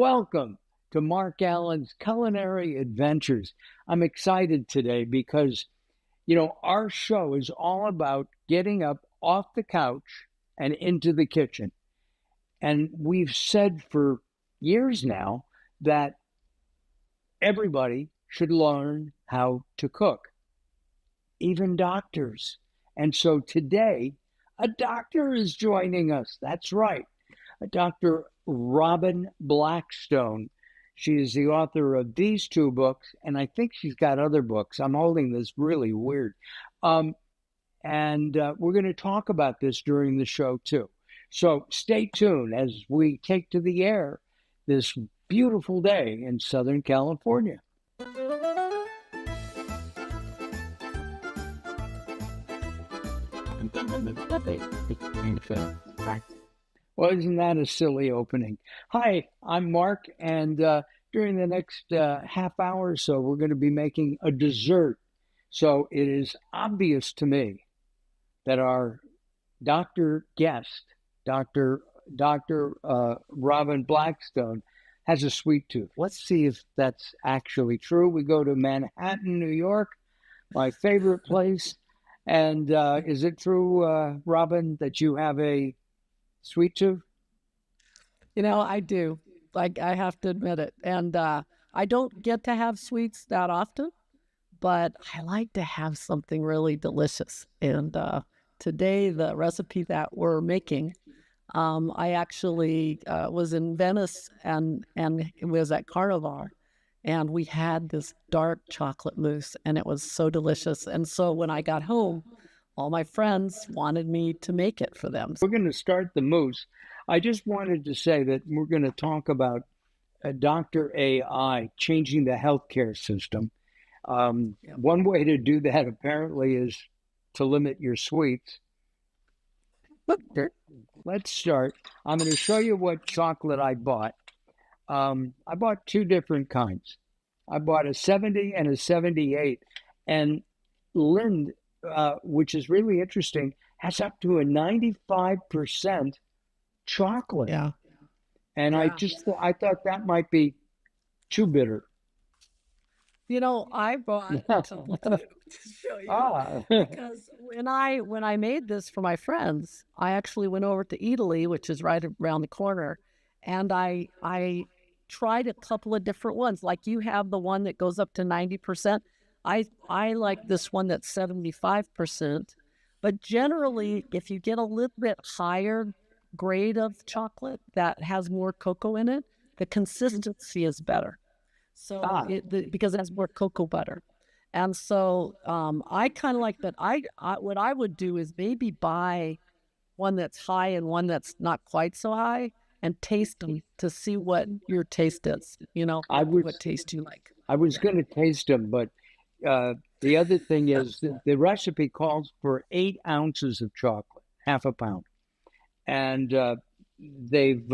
Welcome to Mark Allen's Culinary Adventures. I'm excited today because, our show is all about getting up off the couch and into the kitchen. And we've said for years now that everybody should learn how to cook, even doctors. And so today, a doctor is joining us. That's right, Dr. Robin Blackstone. She is the author of these two books, and I think she's got other books. I'm holding this really weird. And we're going to talk about this during the show, too. So stay tuned as we take to the air this beautiful day in Southern California. Well, isn't that a silly opening? Hi, I'm Mark, and during the next half hour or so, we're going to be making a dessert. So it is obvious to me that our doctor guest, Dr. Robin Blackstone, has a sweet tooth. Let's see if that's actually true. We go to Manhattan, New York, my favorite place. And is it true, Robin, that you have a sweet tooth? I do. Like, I have to admit it. And I don't get to have sweets that often, but I like to have something really delicious. And today, the recipe that we're making, I actually was in Venice and it was at Carnival. And we had this dark chocolate mousse, and it was so delicious. And so when I got home, all my friends wanted me to make it for them. We're going to start the mousse. I just wanted to say that we're going to talk about Dr. AI changing the healthcare system. One way to do that apparently is to limit your sweets. Let's start. I'm going to show you what chocolate I bought. I bought two different kinds. I bought a 70 and a 78. And Lind, which is really interesting, has up to a 95% chocolate. Yeah. And I thought that might be too bitter. I bought to show you because when I made this for my friends, I actually went over to Italy, which is right around the corner, and I tried a couple of different ones. Like, you have the one that goes up to 90%. I like this one that's 75%. But generally, if you get a little bit higher grade of chocolate that has more cocoa in it, the consistency is better. So because it has more cocoa butter. And so I kind of like that. I what I would do is maybe buy one that's high and one that's not quite so high, and taste them to see what your taste is, what taste you like. I was going to taste them, but the other thing is the recipe calls for 8 ounces of chocolate, half a pound. And they've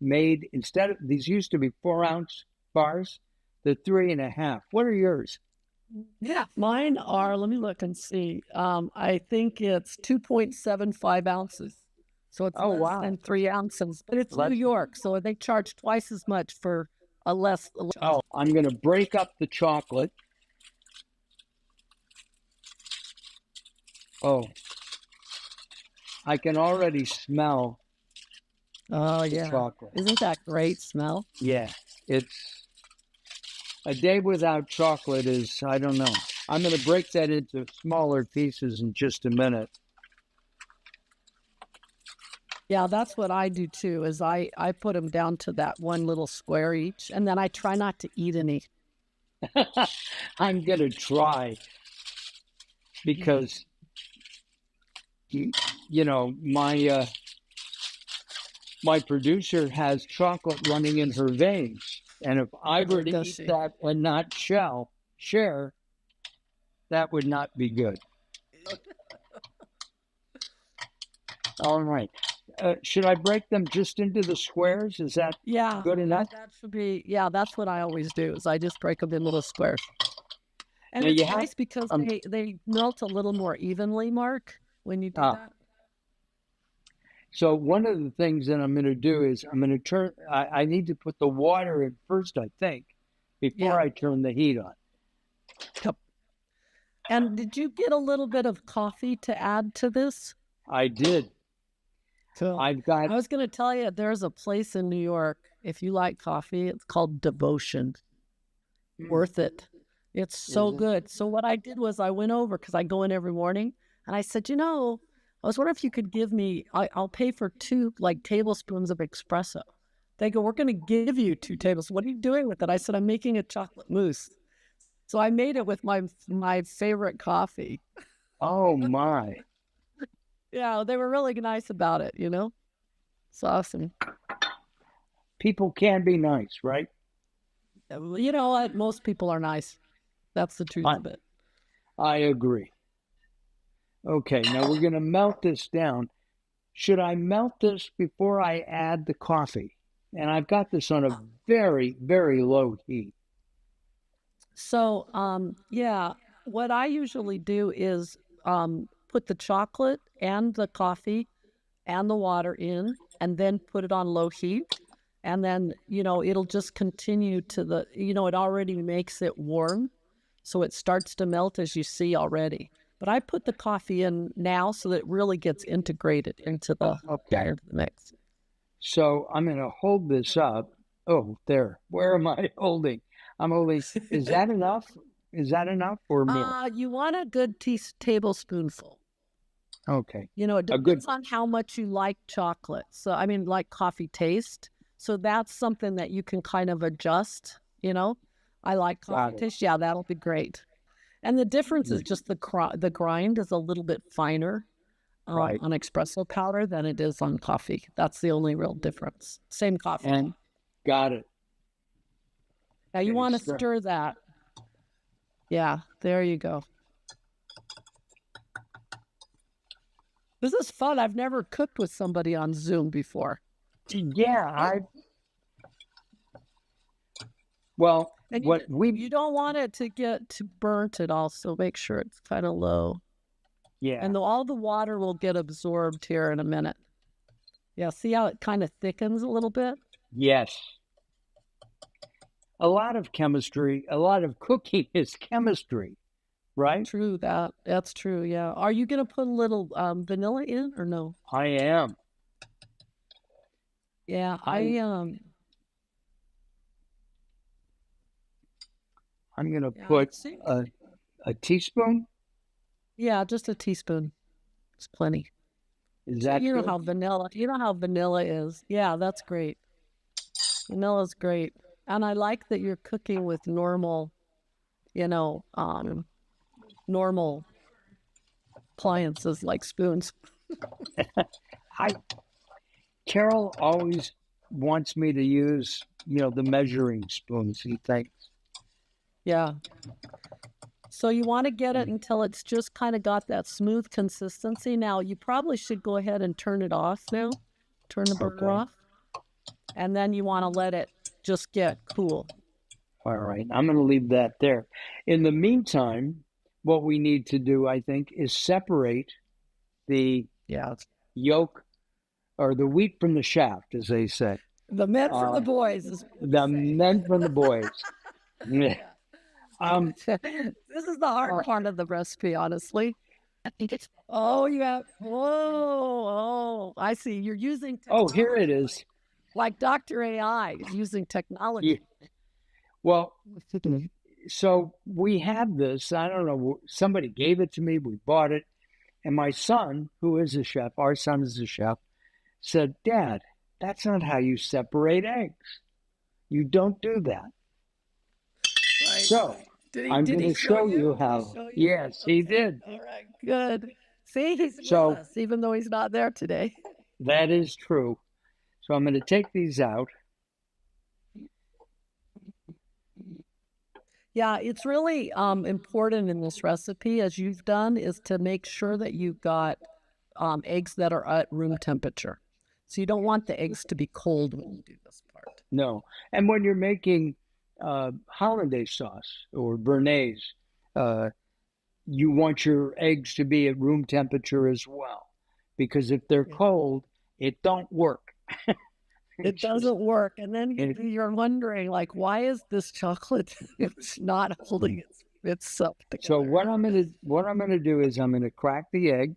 made, instead of, these used to be 4-ounce bars, they're 3.5. What are yours? Yeah, mine are, let me look and see. I think it's 2.75 ounces. So it's less than 3 ounces, but it's New York, so they charge twice as much for a less. Oh, I'm going to break up the chocolate. Oh, I can already smell. Oh, yeah. Chocolate. Isn't that great smell? Yeah, it's a day without chocolate is, I don't know. I'm going to break that into smaller pieces in just a minute. Yeah, that's what I do too, is I put them down to that one little square each, and then I try not to eat any. I'm going to try because, my producer has chocolate running in her veins. And if I were to eat that and not share, that would not be good. All right. Should I break them just into the squares? Is that good enough? That should be, that's what I always do, is I just break them in little squares. And now it's nice because they melt a little more evenly, Mark, when you do that. So one of the things that I'm going to do is I'm going to I need to put the water in first, I think, before Yeah. I turn the heat on. Yep. And did you get a little bit of coffee to add to this? I did. Cool. I've got, I was going to tell you, there's a place in New York, if you like coffee, it's called Devotion. Worth it. It's so is it? good. So what I did was I went over because I go in every morning and I said, I was wondering if you could give me, I'll pay for two like tablespoons of espresso. They go, we're going to give you 2 tablespoons. What are you doing with it? I said, I'm making a chocolate mousse. So I made it with my favorite coffee. Oh my. Yeah, they were really nice about it, It's awesome. People can be nice, right? You know what? Most people are nice. That's the truth I, of it. I agree. Okay, now we're going to melt this down. Should I melt this before I add the coffee? And I've got this on a very, very low heat. So, yeah, what I usually do is put the chocolate and the coffee and the water in, and then put it on low heat. And then, it'll just continue it already makes it warm. So it starts to melt as you see already. But I put the coffee in now so that it really gets integrated into the Okay. mix. So I'm going to hold this up. Oh, there. Where am I holding? I'm holding. Is that enough? Is that enough or more? You want a good tablespoonful. Okay. It A good. depends on how much you like chocolate. So, I mean, like coffee taste. So that's something that you can kind of adjust. I like coffee taste. Yeah, that'll be great. And the difference is just the grind is a little bit finer Right. on espresso powder than it is on coffee. That's the only real difference. Same coffee. And got it. Now you Okay, want to stir that. Yeah, there you go. This is fun. I've never cooked with somebody on Zoom before. Yeah, well, And you don't want it to get too burnt at all, so make sure it's kind of low. Yeah. And all the water will get absorbed here in a minute. Yeah, see how it kind of thickens a little bit? Yes. A lot of chemistry, a lot of cooking is chemistry, right? True that. That's true, yeah. Are you going to put a little vanilla in or no? I am. Yeah, I'm going to put a teaspoon. Yeah, just a teaspoon. It's plenty. Is that you know good? how vanilla is. Yeah, that's great. Vanilla's great. And I like that you're cooking with normal appliances like spoons. Carol always wants me to use, the measuring spoons, he thinks. Yeah. So you want to get it until it's just kind of got that smooth consistency. Now, you probably should go ahead and turn it off now. Turn the burner off. And then you want to let it just get cool. All right. I'm going to leave that there. In the meantime, what we need to do, I think, is separate the yolk or the wheat from the shaft, as they say. The men from the boys. The men from the boys. This is the hard part of the recipe, honestly. I think it's. Oh, yeah. Oh, I see. You're using. Oh, here it is. Like Dr. AI is using technology. Yeah. Well, so we have this. I don't know. Somebody gave it to me. We bought it. And my son, who is a chef, our son is a chef, said, Dad, that's not how you separate eggs. You don't do that. Right. So I'm going to show you how. Yes, he did. All right, good. See, he's with us, even though he's not there today. That is true. So I'm going to take these out. Yeah, it's really important in this recipe, as you've done, is to make sure that you've got eggs that are at room temperature. So you don't want the eggs to be cold when you do this part. No. And when you're making hollandaise sauce or béarnaise, you want your eggs to be at room temperature as well. Because if they're cold, It don't work. It doesn't work. And then you're wondering, like, why is this chocolate it's not holding itself together? So what I'm gonna do is I'm gonna crack the egg,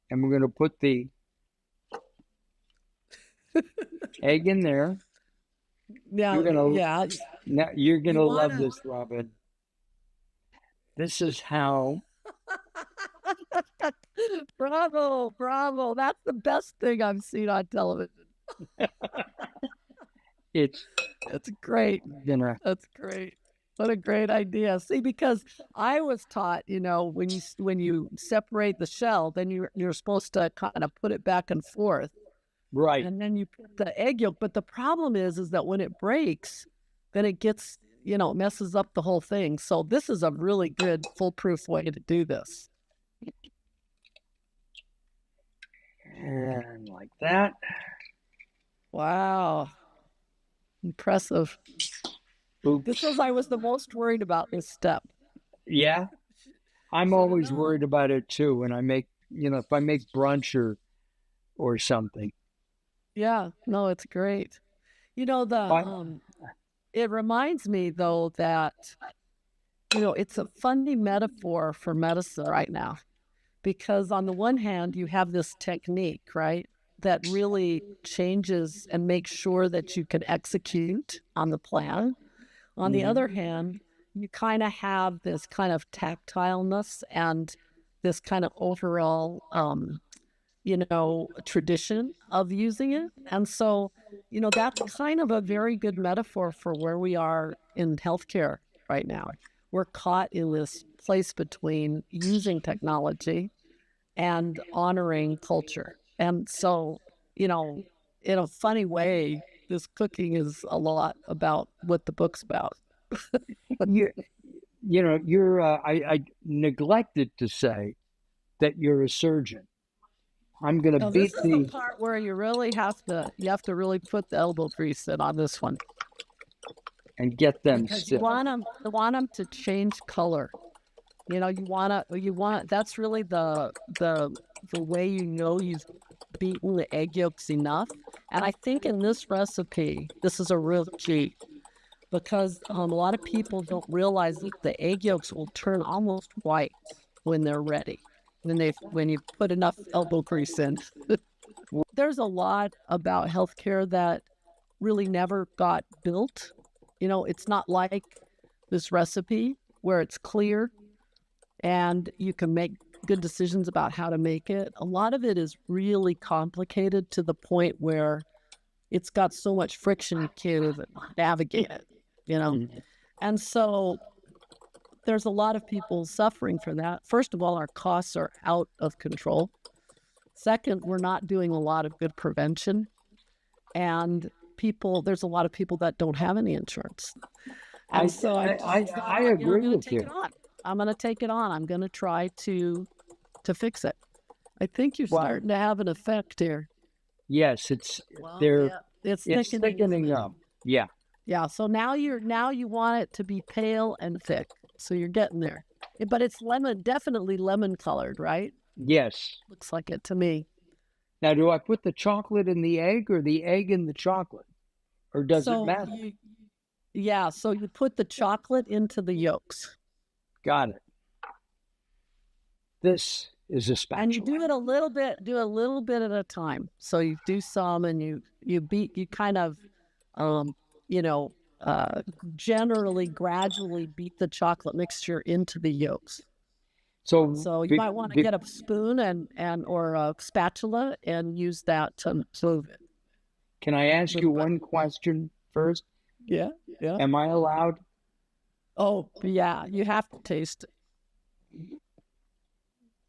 and we're gonna put the egg in there. Now, You're gonna love wanna... this, Robin. This is how. Bravo, bravo. That's the best thing I've seen on television. It's great. Dinner. That's great. What a great idea. See, because I was taught, when you separate the shell, then you're supposed to kind of put it back and forth. Right. And then you put the egg yolk. But the problem is that when it breaks, then it gets, messes up the whole thing. So this is a really good foolproof way to do this. And like that. Wow. Impressive. Oops. This was, I was the most worried about this step. Yeah. I'm always worried about it too when I make, if I make brunch or something. Yeah, no, it's great. It reminds me though that, it's a funny metaphor for medicine right now, because on the one hand, you have this technique, right, that really changes and makes sure that you can execute on the plan. On the other hand, you kind of have this kind of tactileness and this kind of overall, tradition of using it. And so, that's kind of a very good metaphor for where we are in healthcare right now. We're caught in this place between using technology and honoring culture. And so, in a funny way, this cooking is a lot about what the book's about. I neglected to say that you're a surgeon. I'm going to beat this is the part where you really have to really put the elbow grease in on this one. And get them because still. You want them to change color. You want that's really the way you've beaten the egg yolks enough. And I think in this recipe, this is a real key, because a lot of people don't realize that the egg yolks will turn almost white when they're ready, when you put enough elbow grease in. There's a lot about healthcare that really never got built. It's not like this recipe where it's clear and you can make good decisions about how to make it. A lot of it is really complicated to the point where it's got so much friction you can't even navigate it, And so there's a lot of people suffering for that. First of all, our costs are out of control. Second, we're not doing a lot of good prevention. And there's a lot of people that don't have any insurance. And I agree with you. I'm going to take it on. I'm going to try to fix it. I think you're starting to have an effect here. Yes, it's thickening up. Yeah. Yeah. So now you want it to be pale and thick. So you're getting there. But it's definitely lemon colored, right? Yes. Looks like it to me. Now, do I put the chocolate in the egg or the egg in the chocolate? Or does it matter? So you put the chocolate into the yolks. Got it. This is a spatula. And you do it a little bit at a time. So you do some and you kind of, generally, gradually beat the chocolate mixture into the yolks. So you might want to get a spoon or a spatula and use that to move it. Can I ask you one question first? Yeah. Am I allowed? Oh, yeah. You have to taste it.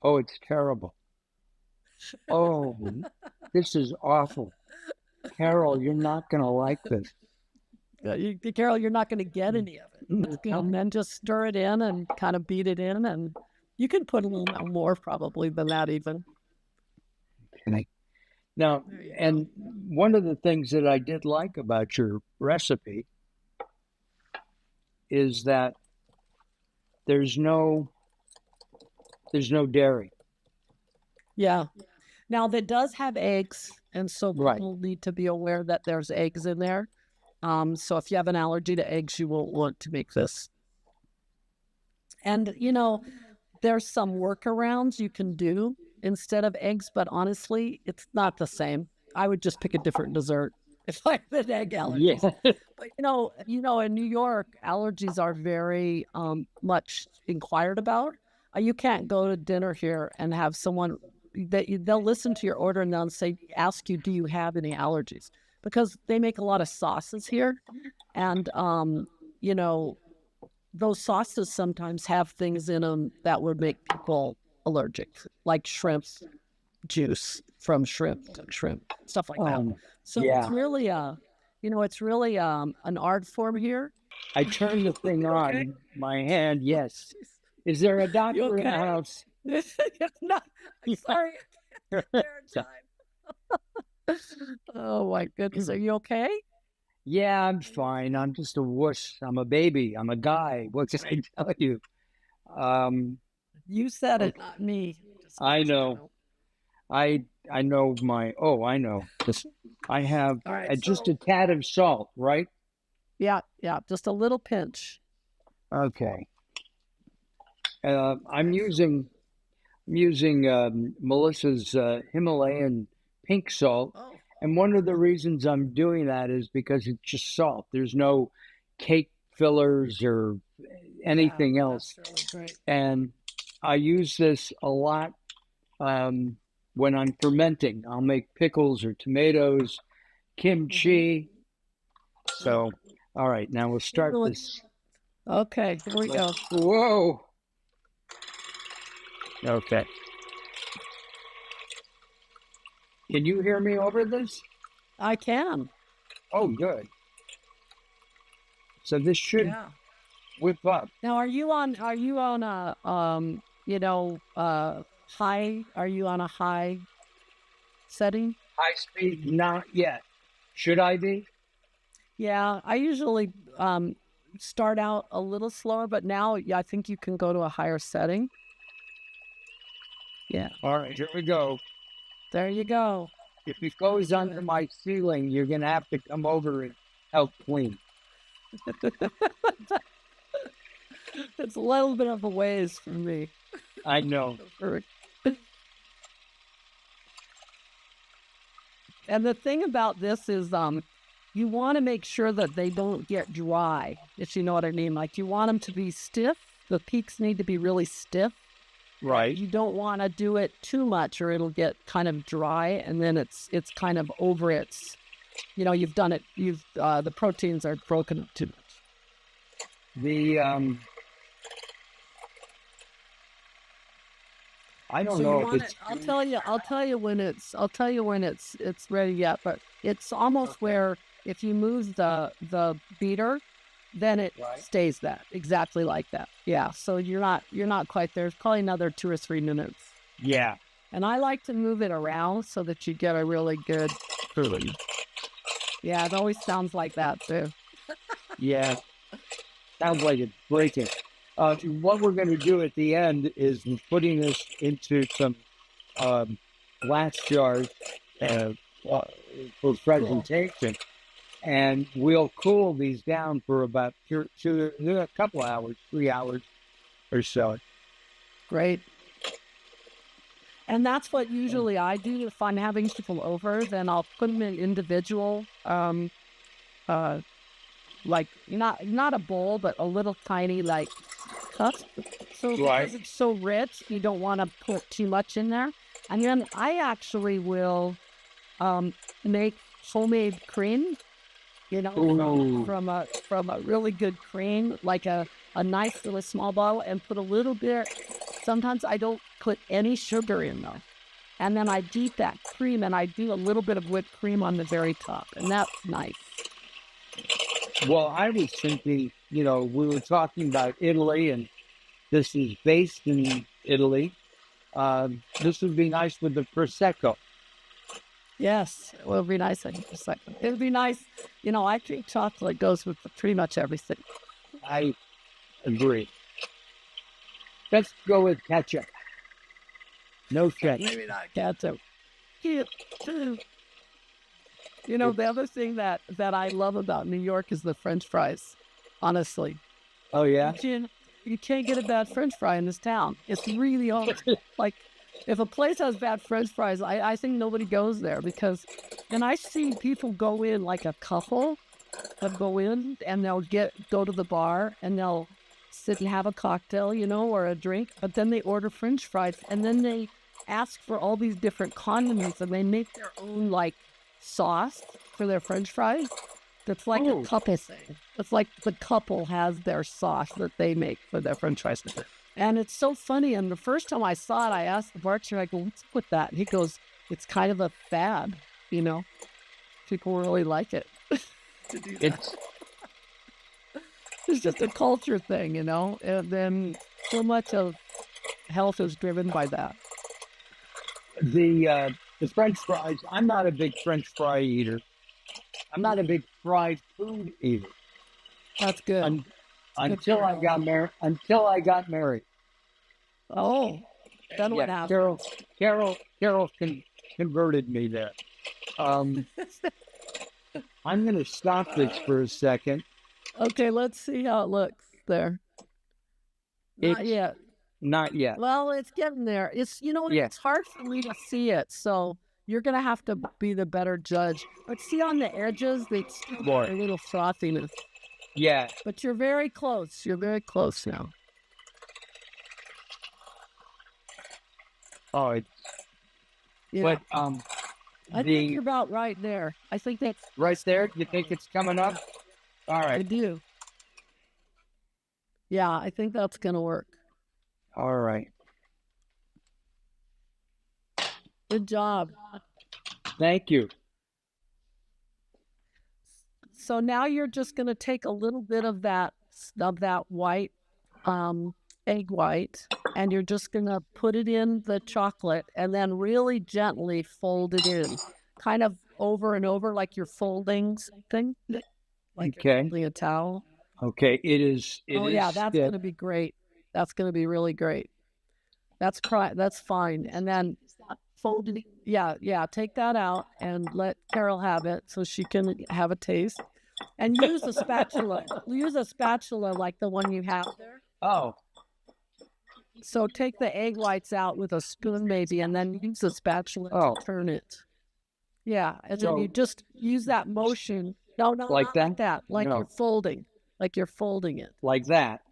Oh, it's terrible. Oh, this is awful. Carol, you're not going to like this. Carol, you're not going to get any of it. And then just stir it in and kind of beat it in. And you can put a little more probably than that even. Okay. Now, and one of the things that I did like about your recipe is that there's no dairy. Yeah. Now that does have eggs, and so Right. people need to be aware that there's eggs in there. So if you have an allergy to eggs, you won't want to make this. And there's some workarounds you can do instead of eggs, but honestly, it's not the same. I would just pick a different dessert if I had egg Yeah. allergies. But in New York, allergies are very much inquired about. You can't go to dinner here and have someone they'll listen to your order and they'll ask you, "Do you have any allergies?" Because they make a lot of sauces here, and you know, those sauces sometimes have things in them that would make people allergic, like shrimp juice from shrimp, stuff like that. So it's Yeah. really an art form here. I turned the thing You okay? on. My hand. Oh, Yes. jeez. Is there a You doctor in the okay? house? No, I'm sorry. I can't get there in time. Oh my goodness. Are you okay? Yeah, I'm fine. I'm just a wuss. I'm a baby. I'm a guy. What can I tell you? Um, You said it, okay. not me. Just I let you know. know. I know my. Oh, I know. This. I have All right. just a So tad of salt, right? yeah, just a little pinch. Okay. I'm using Melissa's Himalayan pink salt, Oh, and one of the reasons I'm doing that is because it's just salt. There's no cake fillers or yeah, anything else, that's really great. and I use this a lot um, when I'm fermenting. I'll make pickles or tomatoes, Mm-hmm. kimchi. So, all right, now we'll start this. Okay, here we go. Whoa. Okay. Can you hear me over this? I can. Oh, good. So this should Yeah. whip up. Now, are you on a high? Are you on a high setting? High speed, not yet. Should I be? Yeah, I usually start out a little slower, but now yeah, I think you can go to a higher setting. Yeah, All right, here we go. there you go. If it goes under Good. my ceiling, you're going to have to come over and help clean. It's a little bit of a ways for me. I know. And the thing about this is, you want to make sure that they don't get dry, if you know what I mean. Like you want them to be stiff. The peaks need to be really stiff, but Right. you don't want to do it too much, or it'll get kind of dry, and then it's kind of over its. You've done it. The proteins are broken up too much. The I don't So you know if want it. it's I'll tell you when it's ready yet. But it's almost okay. where if you move the beater, then it Right. stays that exactly like that. Yeah. So you're not quite there. It's probably another 2 or 3 minutes. Yeah. And I like to move it around so that you get a really good. Yeah, it always sounds like that too. Yeah. Sounds like it's breaking. What we're going to do at the end is we're putting this into some um, glass jars uh, uh, for Cool. presentation, and we'll cool these down for about a couple hours, 3 hours or so. Great. And that's what usually I do if I'm having people over. Then I'll put them in individual, uh, like not a bowl, but a little tiny like cup. So Right. because it's so rich, you don't want to put too much in there. And then I actually will make homemade cream, Ooh. from a really good cream, like a nice little small bottle, and put a little bit. Sometimes I don't put any sugar in though. And then I beat that cream and I do a little bit of whipped cream on the very top. And that's nice. Well, I was thinking, we were talking about Italy, and this is based in Italy. This would be nice with the prosecco. Yes, it would be nice. It would be nice. I think chocolate goes with pretty much everything. I agree. Let's go with ketchup. No ketchup. Maybe not ketchup. You know, the other thing that I love about New York is the French fries. Honestly, Oh yeah. you can't get a bad French fry in this town. It's really hard. Like, if a place has bad French fries, I think nobody goes there because, and I see people go in like a couple that go in and they'll go to the bar and they'll sit and have a cocktail, you know, or a drink, but then they order French fries and then they ask for all these different condiments and they make their own like sauce for their French fries. That's like a couple thing. It's like the couple has their sauce that they make for their French fries. And it's so funny. And the first time I saw it, I asked the bartender, I go, what's up with that? And he goes, it's kind of a fad, you know? People really like it. To do that. It's just a culture thing, you know? And then so much of health is driven by that. The French fries, I'm not a big French fry eater. I'm not a big fried food eater. That's good. Until I got married. Oh, then what happened? Carol converted me there. I'm going to stop this for a second. Okay, let's see how it looks there. Not yet. Not yet. Well, it's getting there. It's, you know, it's hard for me to see it, so you're going to have to be the better judge. But see on the edges, they still got a little frothiness. Yeah. But you're very close. You're very close now. Oh, it's... Yeah. But, I think you're about right there. I think that's... Right there? You think it's coming up? All right. I do. Yeah, I think that's going to work. All right. Good job. Thank you. So now you're just going to take a little bit of that white, egg white, and you're just going to put it in the chocolate and then really gently fold it in, kind of over and over like you're folding something, like you're folding a towel. Okay, it is. Yeah, that's going to be great. That's going to be really great. That's fine. And then fold it. Yeah. Take that out and let Carol have it so she can have a taste. And use a spatula. Use a spatula like the one you have there. Oh. So take the egg whites out with a spoon maybe, and then use a spatula to turn it. Yeah, and then you just use that motion. No, like that? Like that. Like you're folding. Like you're folding it. Like that.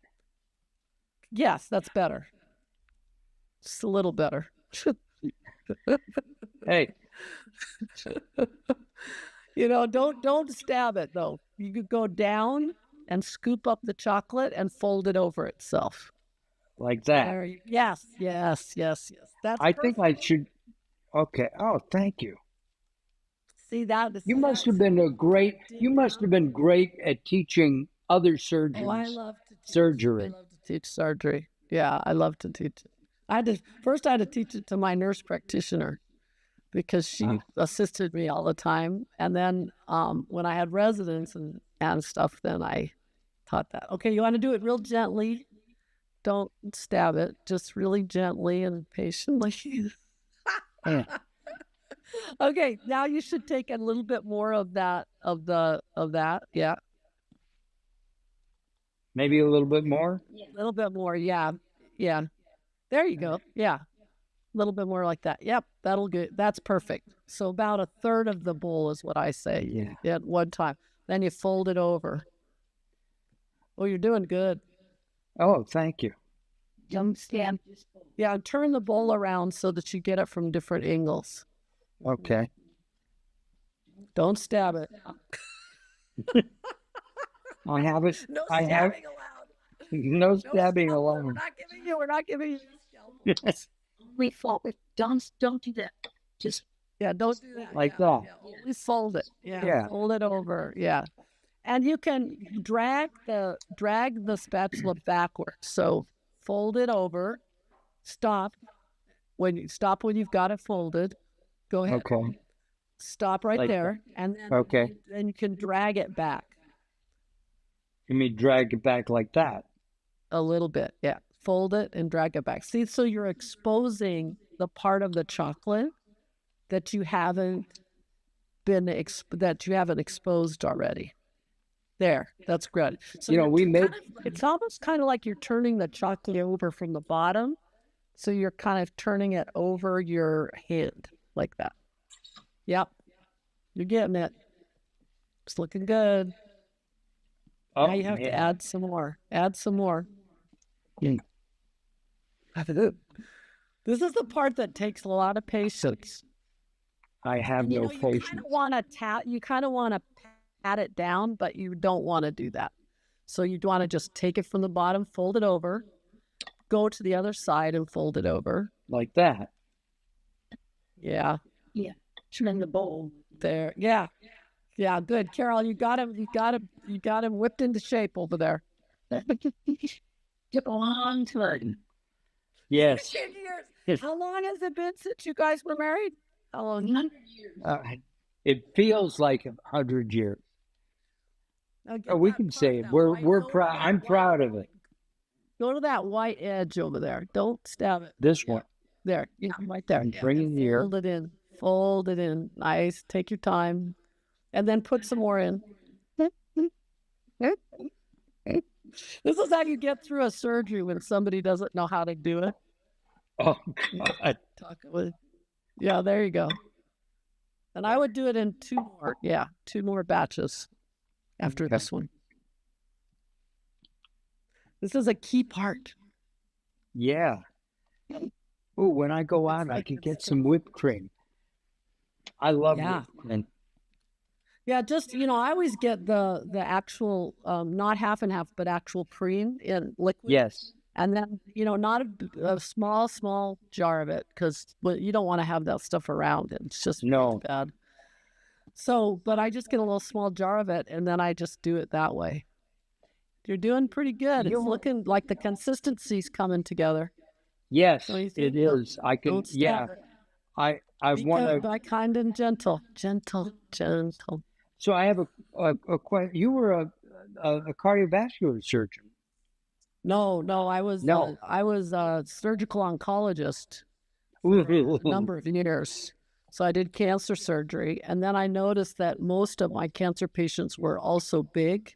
Yes, that's better. Just a little better. Hey. You know, don't stab it though. You could go down and scoop up the chocolate and fold it over itself. Like that. Yes. That's I think I should. Okay. Oh, thank you. See that? You must have been great at teaching other surgeons. Oh, I love to teach surgery. I love to teach surgery. Yeah, I love to teach it. I had to teach it to my nurse practitioner because she assisted me all the time. And then when I had residents and stuff, then I taught that. Okay, you want to do it real gently. Don't stab it. Just really gently and patiently. Yeah. Okay, now you should take a little bit more of that. Yeah. Maybe a little bit more? A little bit more, yeah. There you go. Yeah. A little bit more like that. Yep, that'll good. That's perfect. So about a third of the bowl is what I say at one time. Then you fold it over. Oh, you're doing good. Oh, thank you. Yeah, turn the bowl around so that you get it from different angles. Okay. Don't stab it. I have it. No stabbing allowed. No stabbing allowed. We're not giving you Yes. We fold it. Don't do that. Just don't do that. Like that. We fold it. Yeah. Fold it over. Yeah. And you can drag the spatula backwards. So fold it over. Stop when you've got it folded. Go ahead. Okay. Stop right there, and then then you can drag it back. You mean drag it back like that? A little bit, yeah. Fold it and drag it back. See, so you're exposing the part of the chocolate that you haven't exposed already. There, that's good. So it's almost kind of like you're turning the chocolate over from the bottom. So you're kind of turning it over your hand like that. Yep. You're getting it. It's looking good. Oh, now you have to add some more. Add some more. Mm. This is the part that takes a lot of patience. I have no patience. You kind of want to pat it down, but you don't want to do that. So you want to just take it from the bottom, fold it over, go to the other side and fold it over. Like that. Yeah. Yeah. Turn the bowl. There. Yeah. Yeah, good. Carol, you got him whipped into shape over there. Took a long time. Yes. 10 years. How long has it been since you guys were married? How long? 100 years. It feels like 100 years. We can say it. We're proud. I'm proud of it. Go to that white edge over there. Don't stab it. This one. There. Yeah, right there. Bring it here. Fold it in. Fold it in. Nice. Take your time. And then put some more in. This is how you get through a surgery when somebody doesn't know how to do it. Oh, God. Yeah, there you go. And I would do it in two more batches after this one. This is a key part. Yeah. Oh, when I go out, I can get some whipped cream. I love whipped cream. Yeah, just, I always get the actual, not half and half, but actual cream in liquid. Yes. And then, not a small jar of it, because you don't want to have that stuff around. It's just bad. So, but I just get a little small jar of it, and then I just do it that way. You're doing pretty good. It's looking like the consistency's coming together. Yes, it is. I can, I want to... kind and gentle. So I have a question. You were a cardiovascular surgeon. No, I was a surgical oncologist for a number of years. So I did cancer surgery, and then I noticed that most of my cancer patients were also big,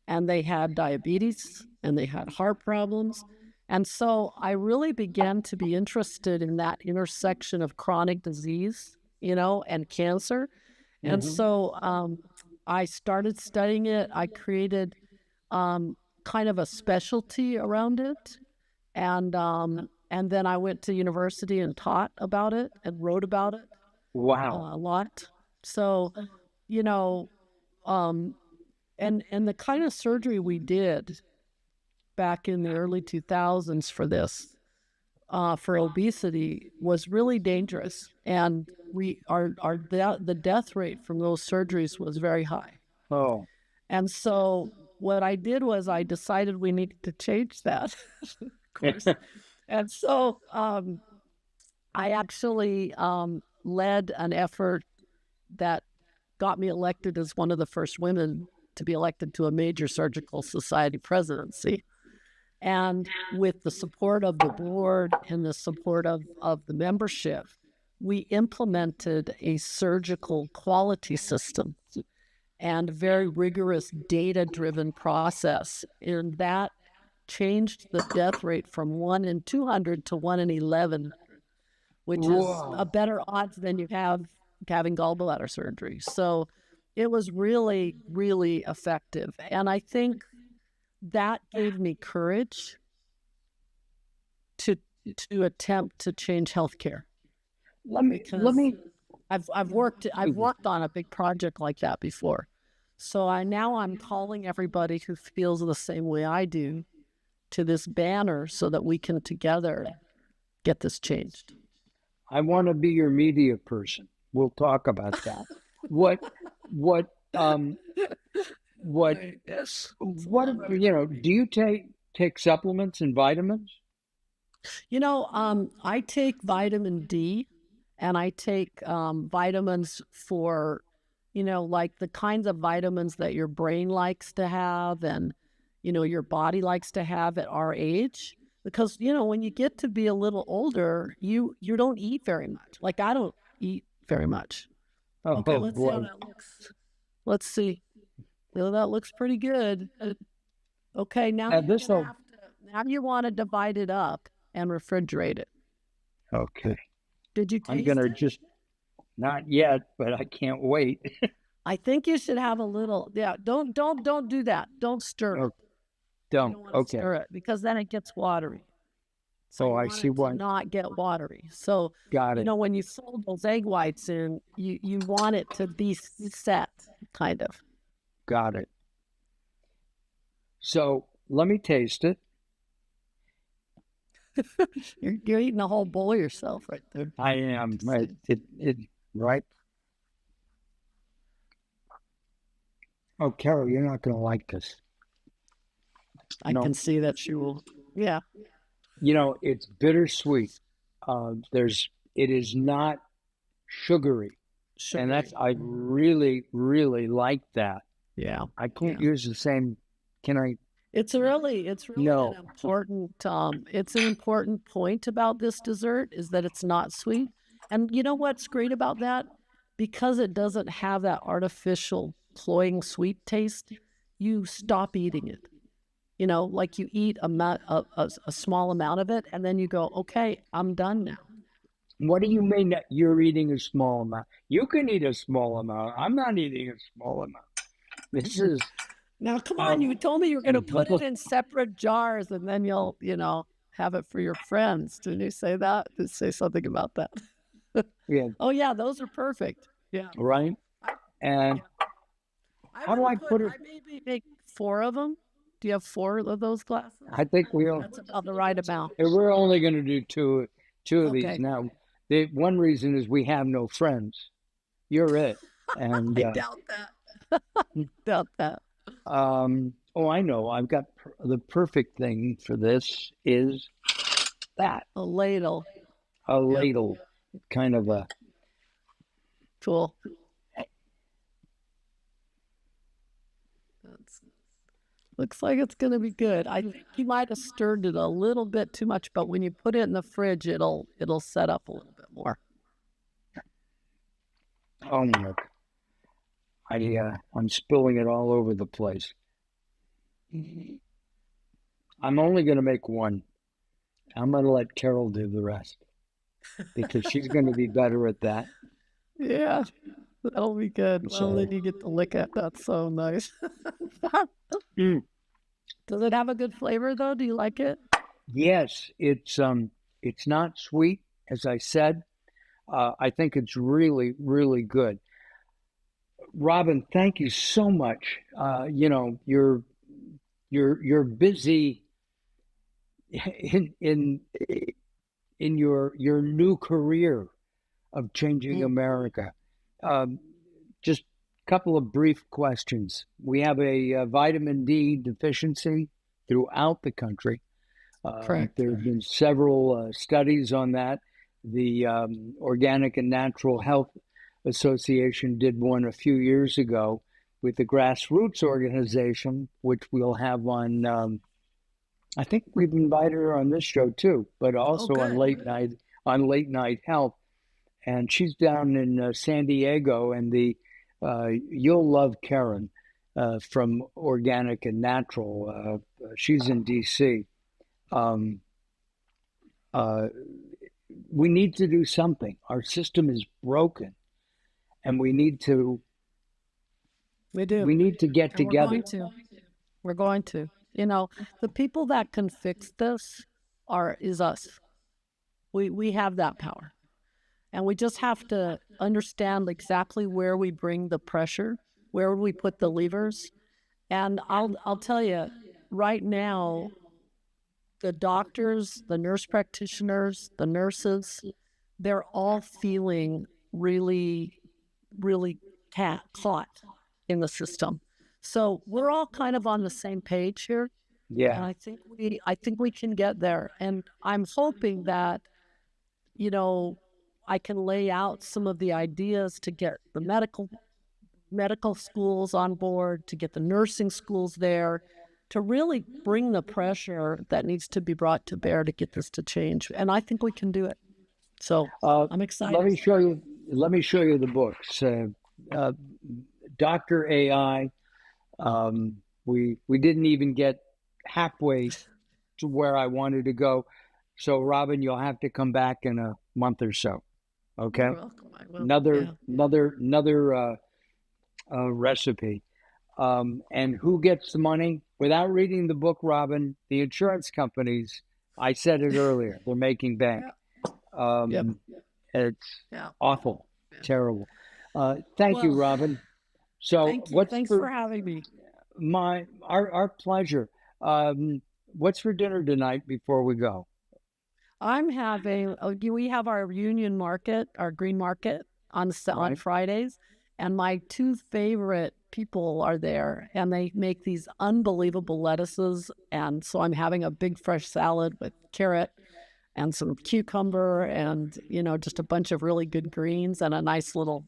and they had diabetes, and they had heart problems. And so I really began to be interested in that intersection of chronic disease, and cancer. And so I started studying it. I created kind of a specialty around it. And then I went to university and taught about it and wrote about it. Wow. A lot. So, and the kind of surgery we did back in the early 2000s for this, for obesity, was really dangerous. And the death rate from those surgeries was very high. Oh. And so what I did was I decided we needed to change that, of course. And so I actually led an effort that got me elected as one of the first women to be elected to a major surgical society presidency. And with the support of the board and the support of the membership, we implemented a surgical quality system and a very rigorous data-driven process. And that changed the death rate from 1 in 200 to 1 in 11, which is a better odds than you have having gallbladder surgery. So it was really, really effective. And I think that gave me courage to attempt to change healthcare. I've worked on a big project like that before. So I'm calling everybody who feels the same way I do to this banner so that we can together get this changed. I want to be your media person. We'll talk about that. Do you take supplements and vitamins? I take vitamin D, and I take vitamins for, like the kinds of vitamins that your brain likes to have and, your body likes to have at our age. because when you get to be a little older, you don't eat very much. Like I don't eat very much. Okay, Oh let's see how boy. that looks. Let's see. That looks pretty good. Okay, now Now you're this gonna will have to. Now you want to divide it up and refrigerate it. okay. Did you I'm taste gonna it? just not yet, but I can't wait. I think you should have a little. Yeah, don't do that. Don't stir it. Oh, You don't. don't want to Okay. stir it because then it gets watery. So Oh, you I want see it to why. not get watery. So, Got it. when you fold those egg whites in, you want it to be set, kind of. Got it. So let me taste it. You're eating a whole bowl yourself right there. I am. Right. Right. Oh, Carol, you're not gonna like this. I No. can see that she will. Yeah. It's bittersweet. It is not sugary. And Sugary. I really, really like that. Yeah. I can't use the same. Can I? It's really No. it's an important point about this dessert is that it's not sweet. And you know what's great about that? Because it doesn't have that artificial cloying sweet taste, you stop eating it. Like you eat a small amount of it and then you go, okay, I'm done now. What do you mean that you're eating a small amount? You can eat a small amount. I'm not eating a small amount. This is Now, come on, you told me you were going to put it in separate jars and then you'll, have it for your friends. Didn't you say that? Did you say something about that? yeah, Oh, yeah, those are perfect. Yeah. right. And how do I put it? I maybe make 4 of them. Do you have 4 of those glasses? I think That's about the right amount. we're only going to do two of these Okay. now. The one reason is we have no friends. You're it. And I doubt that. Doubt that. oh, I know. I've got the perfect thing for this is that A ladle. a ladle, kind of a. Cool. Looks like it's going to be good. I think you might have stirred it a little bit too much, but when you put it in the fridge, it'll set up a little bit more. Oh my! I'm spilling it all over the place. I'm only going to make one. I'm going to let Carol do the rest because she's going to be better at that. Yeah, that'll be good. Well, So- then you get to lick it. That's so nice. Mm. Does it have a good flavor though? Do you like it? Yes, it's not sweet, as I said. I think it's really, really good. Robin, thank you so much. You're busy in your new career of changing America. Um, just a couple of brief questions. We have a vitamin D deficiency throughout the country. Correct. There have been several studies on that. The Organic and Natural Health Association did one a few years ago with the grassroots organization, which we'll have on. I think we've invited her on this show too, but also on good. Late Night Health, and she's down in San Diego. And you'll love Karen from Organic and Natural. She's in DC. We need to do something. Our system is broken, and we need to We do. get And together. We're going to. The people that can fix this is us. We have that power. And we just have to understand exactly where we bring the pressure, where we put the levers. And I'll tell you, right now, the doctors, the nurse practitioners, the nurses, they're all feeling really, really caught in the system. So we're all kind of on the same page here. And Yeah, I think we can get there. And I'm hoping that, I can lay out some of the ideas to get the medical schools on board, to get the nursing schools there, to really bring the pressure that needs to be brought to bear to get this to change. And I think we can do it. So I'm excited. Let me show you. Let me show you the books. Dr. AI. We didn't even get halfway to where I wanted to go. So, Robin, you'll have to come back in a month or so. Okay. You're welcome. I will. Another recipe. And who gets the money? Without reading the book, Robin, the insurance companies. I said it earlier. They're making bank. It's awful, terrible. Thank you, Robin. So, thanks for having me. Our pleasure. What's for dinner tonight before we go? I'm having. We have our Union Market, our green market on Fridays, and my two favorite people are there, and they make these unbelievable lettuces. And so I'm having a big fresh salad with carrot and some cucumber, and just a bunch of really good greens and a nice little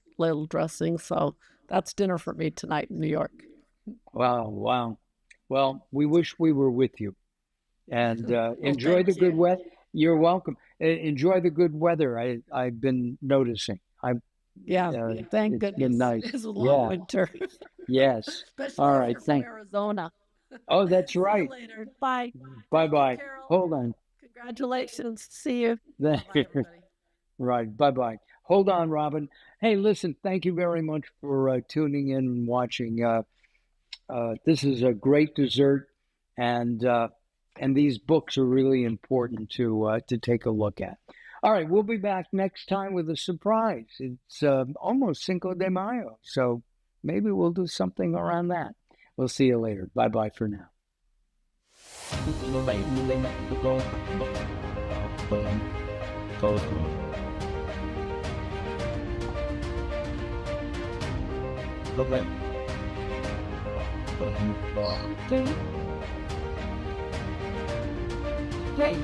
dressing. So that's dinner for me tonight in New York. Wow. Well, we wish we were with you, and enjoy the good weather. You're welcome. Enjoy the good weather. I've been noticing. Thank goodness. Been nice. It's a long winter. Yes. Especially all right. From Arizona. Oh, that's right. See you later. Bye. Bye. Hold on. Congratulations. See you. Bye, right. Bye. Hold on, Robin. Hey, listen. Thank you very much for tuning in and watching. This is a great dessert, and these books are really important to take a look at. All right, we'll be back next time with a surprise. It's almost Cinco de Mayo, so maybe we'll do something around that. We'll see you later. Bye for now. Okay.